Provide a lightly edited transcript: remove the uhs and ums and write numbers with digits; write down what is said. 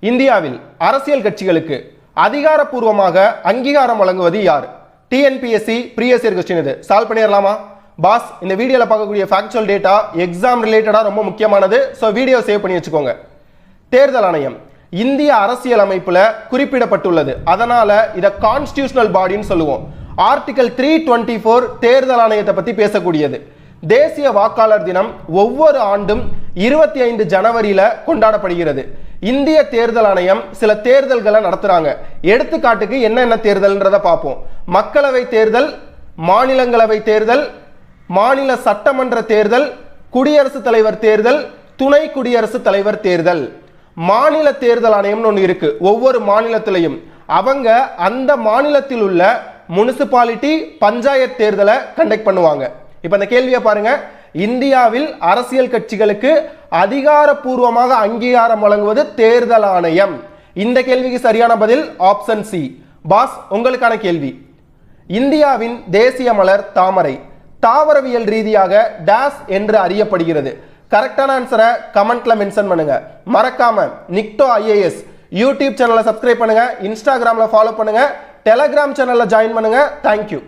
இந்தியாவில் அரசியல் கட்சிகளுக்கு அதிகாரப்பூர்வமாக அங்கீகாரம் வழங்குவது யார்? டிஎன்பிஎஸ்சி ப்ரீவியஸ் இயர் क्वेश्चन இது. சால்வ் பண்ணிரலாமா? பாஸ், இந்த வீடியோல பார்க்கக்கூடிய ஃபேக்சுவல் டேட்டா எக்ஸாம் ரிலேட்டடா ரொம்ப முக்கியமானது. சோ வீடியோ சேவ் பண்ணி வச்சுக்கோங்க. தேர்தல் ஆணையம் இந்திய அரசியல் அமைப்புல குறிப்பிடப்பட்டுள்ளது. அதனால இத கான்ஸ்டிடியூஷனல் பாடின்னு சொல்லுவோம். ஆர்டிகல் 324 தேர்தல் ஆணையத்தை பத்தி பேசக்கூடியது. தேசிய வாக்காளர் தினம் ஒவ்வொரு ஆண்டும் 25 ஜனவரியில கொண்டாடப்படுகிறது. இந்திய தேர்தல் ஆணையம் சில தேர்தல்களை நடத்துறாங்க. எடுத்துக்காட்டுக்கு என்னென்ன தேர்தல்ன்றத பார்ப்போம். மக்களவை தேர்தல், மாநிலங்களவை தேர்தல், மாநில சட்டமன்ற தேர்தல், குடியரசுத் தலைவர் தேர்தல், துணை குடியரசுத் தலைவர் தேர்தல். மாநில தேர்தல் ஆணையம்னு ஒன்று இருக்கு. ஒவ்வொரு மாநிலத்திலையும் அவங்க அந்த மாநிலத்தில் உள்ள முனிசிபாலிட்டி பஞ்சாயத்து தேர்தலை கண்டக்ட் பண்ணுவாங்க. இப்ப இந்த கேள்வியை பாருங்க. இந்தியாவில் அரசியல் கட்சிகளுக்கு அதிகாரப்பூர்வமாக அங்கீகாரம் வழங்குவது தேர்தல் ஆணையம். இந்த கேள்விக்கு சரியான பதில் ஆப்ஷன் சி. பாஸ், உங்களுக்கான கேள்வி. இந்தியாவின் தேசிய மலர் தாமரை தாவரவியல் ரீதியாக டேஸ் என்று அறியப்படுகிறது. கரெக்டான ஆன்சரை கமெண்ட்ல மென்ஷன் பண்ணுங்க. மறக்காம நிக்டோ ஐஏஎஸ் யூடியூப் சேனலை சப்ஸ்கிரைப் பண்ணுங்க, இன்ஸ்டாகிராம்ல ஃபாலோ பண்ணுங்க, டெலிகிராம் சேனல்ல ஜாயின் பண்ணுங்க. தேங்க்யூ.